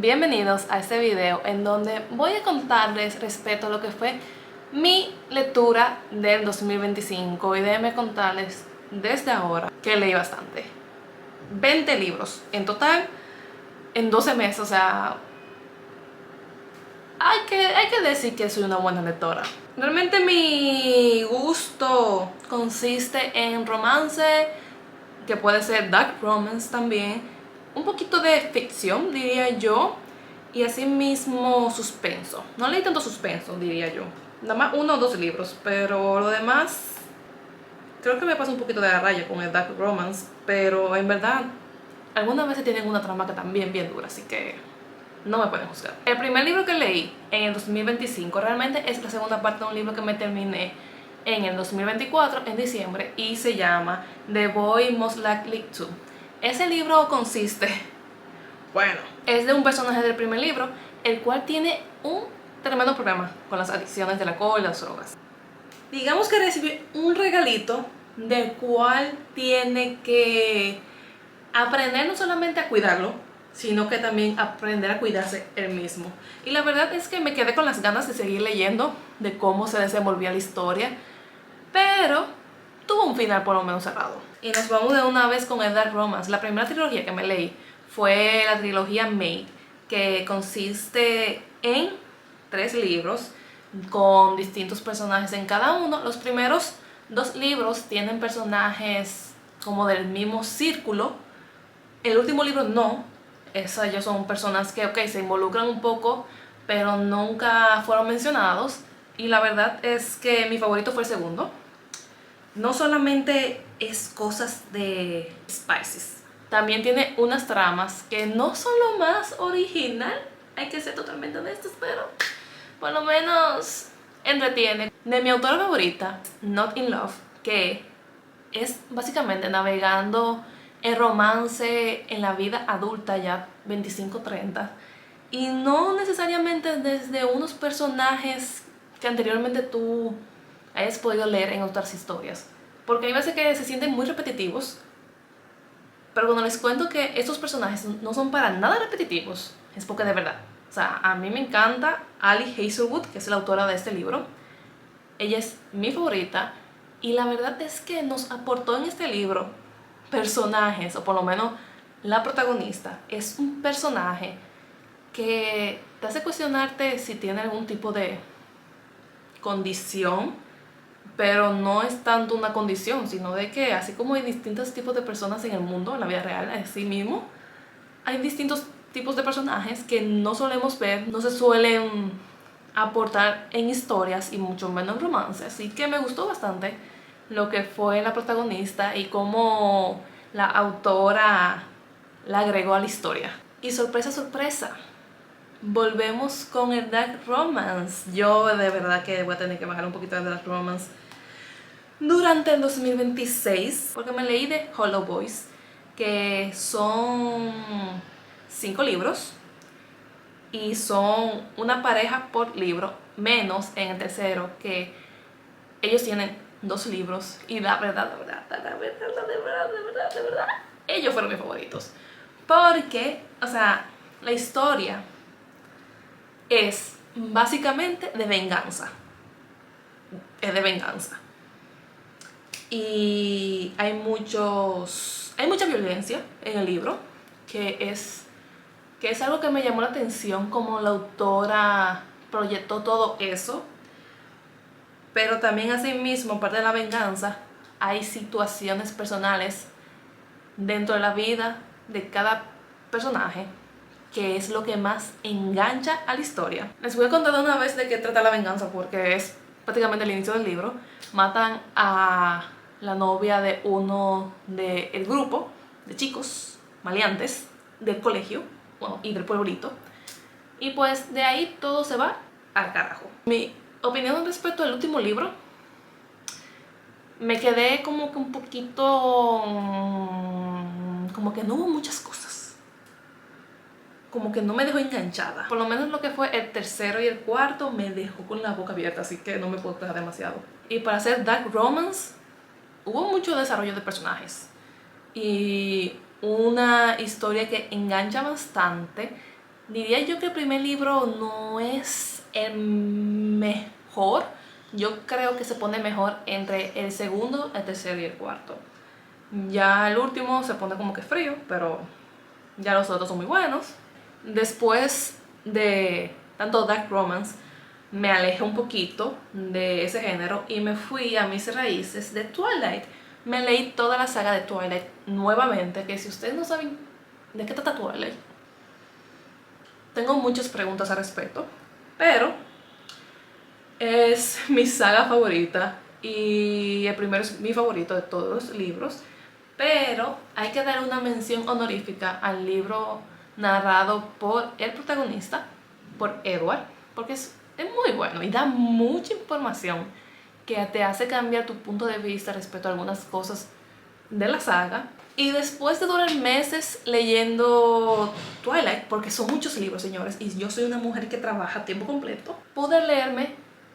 Bienvenidos a este video en donde voy a contarles respecto a lo que fue mi lectura del 2025 y déjenme contarles desde ahora que leí bastante. 20 libros en total en 12 meses, o sea, hay que decir que soy una buena lectora. Realmente mi gusto consiste en romance, que puede ser dark romance también, un poquito de ficción diría yo, y así mismo suspenso. No leí tanto suspenso diría yo, nada más 1 o 2 libros, pero lo demás creo que me pasa un poquito de la raya con el dark romance, pero en verdad algunas veces tienen una trama que también bien dura, así que no me pueden juzgar. El primer libro que leí en el 2025 realmente es la segunda parte de un libro que me terminé en el 2024, en diciembre, y se llama The Boy Most Likely To. Ese libro consiste, bueno, es de un personaje del primer libro, el cual tiene un tremendo problema con las adicciones del alcohol y las drogas. Digamos que recibe un regalito del cual tiene que aprender no solamente a cuidarlo, sino que también aprender a cuidarse él mismo. Y la verdad es que me quedé con las ganas de seguir leyendo de cómo se desenvolvía la historia, pero tuvo un final por lo menos cerrado. Y nos vamos de una vez con el dark romance. La primera trilogía que me leí fue la trilogía Maid, que consiste en 3 libros con distintos personajes en cada uno. Los primeros 2 libros tienen personajes como del mismo círculo. El último libro no. Ellos son personas que, se involucran un poco, pero nunca fueron mencionados. Y la verdad es que mi favorito fue el segundo. No solamente es cosas de Spices, también tiene unas tramas que no son lo más original, hay que ser totalmente honestos, pero por lo menos entretiene. De mi autora favorita, Not in Love, que es básicamente navegando el romance en la vida adulta ya 25-30, y no necesariamente desde unos personajes que anteriormente tú hayas podido leer en otras historias, porque hay veces que se sienten muy repetitivos, pero cuando les cuento que estos personajes no son para nada repetitivos, es porque de verdad, o sea, a mí me encanta Ali Hazelwood, que es la autora de este libro. Ella es mi favorita y la verdad es que nos aportó en este libro personajes, o por lo menos la protagonista es un personaje que te hace cuestionarte si tiene algún tipo de condición, pero no es tanto una condición, sino de que así como hay distintos tipos de personas en el mundo, en la vida real, así mismo, hay distintos tipos de personajes que no solemos ver, no se suelen aportar en historias y mucho menos en romances. Así que me gustó bastante lo que fue la protagonista y cómo la autora la agregó a la historia. Y sorpresa, sorpresa, volvemos con el dark romance. Yo de verdad que voy a tener que bajar un poquito de dark romance durante el 2026, porque me leí de Hollow Boys, que son 5 libros y son una pareja por libro, menos en el tercero, que ellos tienen 2 libros y la verdad, ellos fueron mis favoritos, porque, o sea, la historia es básicamente de venganza, es de venganza, y hay mucha violencia en el libro, que es algo que me llamó la atención, como la autora proyectó todo eso. Pero también asimismo, aparte de la venganza, hay situaciones personales dentro de la vida de cada personaje, que es lo que más engancha a la historia. Les voy a contar de una vez de qué trata la venganza, porque es prácticamente el inicio del libro. Matan a la novia de uno del grupo de chicos maleantes del colegio, bueno, y del pueblito, y pues de ahí todo se va al carajo. Mi opinión respecto al último libro, me quedé como que un poquito, como que no hubo muchas cosas, como que no me dejó enganchada. Por lo menos lo que fue el tercero y el cuarto me dejó con la boca abierta, así que no me puedo quejar demasiado. Y para hacer dark romance hubo mucho desarrollo de personajes y una historia que engancha bastante Diría yo que el primer libro no es el mejor. Yo creo que se pone mejor entre el segundo, el tercero y el cuarto. Ya el último se pone como que frío, pero ya los otros son muy buenos. Después de tanto dark romance, me alejé un poquito de ese género y me fui a mis raíces de Twilight. Me leí toda la saga de Twilight nuevamente, que si ustedes no saben de qué trata Twilight, tengo muchas preguntas al respecto, pero es mi saga favorita y el primero es mi favorito de todos los libros. Pero hay que dar una mención honorífica al libro narrado por el protagonista, por Edward, porque es muy bueno y da mucha información que te hace cambiar tu punto de vista respecto a algunas cosas de la saga. Y después de durar meses leyendo Twilight, porque son muchos libros, señores, y yo soy una mujer que trabaja a tiempo completo, pude leerme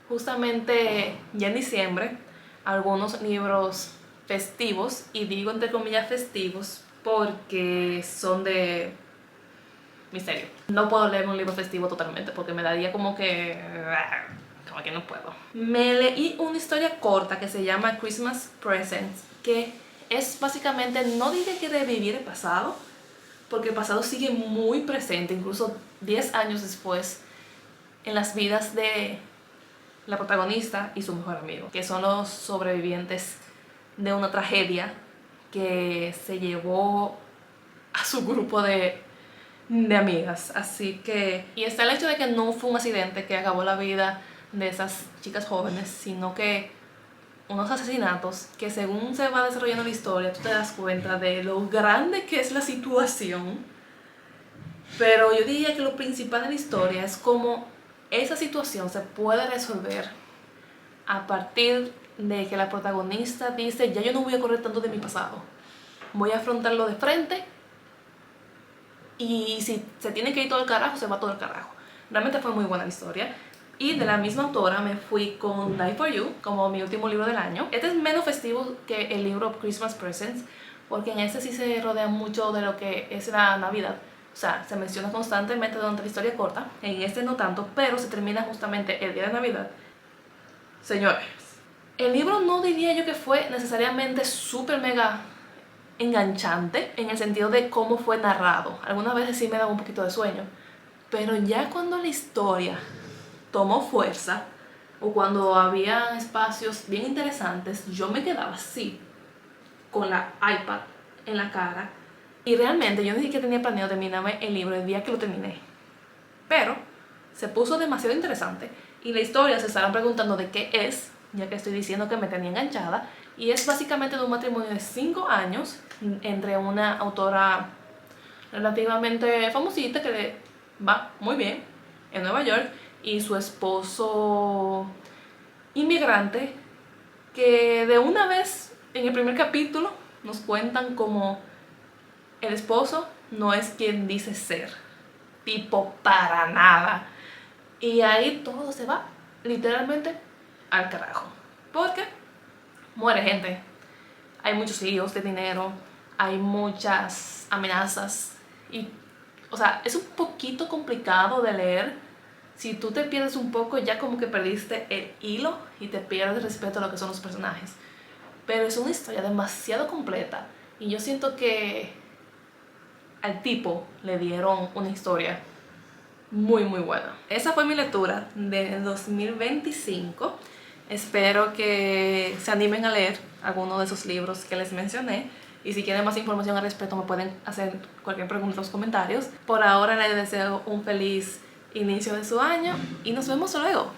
justamente ya en diciembre algunos libros festivos, y digo entre comillas festivos porque son de misterio. No puedo leer un libro festivo totalmente porque me daría como que no puedo. Me leí una historia corta que se llama Christmas Presents, que es básicamente, no diré que revivir el pasado, porque el pasado sigue muy presente, incluso 10 años después, en las vidas de la protagonista y su mejor amigo, que son los sobrevivientes de una tragedia que se llevó a su grupo de amigas. Así que, y está el hecho de que no fue un accidente que acabó la vida de esas chicas jóvenes, sino que unos asesinatos que, según se va desarrollando la historia, tú te das cuenta de lo grande que es la situación. Pero yo diría que lo principal de la historia es cómo esa situación se puede resolver a partir de que la protagonista dice: ya yo no voy a correr tanto de mi pasado, voy a afrontarlo de frente, y si se tiene que ir todo el carajo, se va todo el carajo. Realmente fue muy buena la historia. Y de la misma autora me fui con Die For You como mi último libro del año. Este es menos festivo que el libro Christmas Presents, porque en este sí se rodea mucho de lo que es la Navidad. O sea, se menciona constantemente durante la historia corta. En este no tanto, pero se termina justamente el día de Navidad. Señores, el libro no diría yo que fue necesariamente súper mega enganchante en el sentido de cómo fue narrado. Algunas veces sí me daba un poquito de sueño, pero ya cuando la historia tomó fuerza o cuando había espacios bien interesantes, yo me quedaba así con la iPad en la cara, y realmente yo ni siquiera tenía planeado terminarme el libro el día que lo terminé, pero se puso demasiado interesante y la historia se estarán preguntando de qué es, ya que estoy diciendo que me tenía enganchada, y es básicamente de un matrimonio de 5 años entre una autora relativamente famosita que le va muy bien en Nueva York y su esposo inmigrante, que de una vez en el primer capítulo nos cuentan como el esposo no es quien dice ser, tipo para nada, y ahí todo se va literalmente al carajo, porque muere gente, hay muchos líos de dinero, hay muchas amenazas y, o sea, es un poquito complicado de leer. Si tú te pierdes un poco, ya como que perdiste el hilo y te pierdes respeto a lo que son los personajes. Pero es una historia demasiado completa y yo siento que al tipo le dieron una historia muy muy buena. Esa fue mi lectura de 2025. Espero que se animen a leer alguno de esos libros que les mencioné. Y si quieren más información al respecto, me pueden hacer cualquier pregunta en los comentarios. Por ahora les deseo un feliz inicio de su año y nos vemos luego.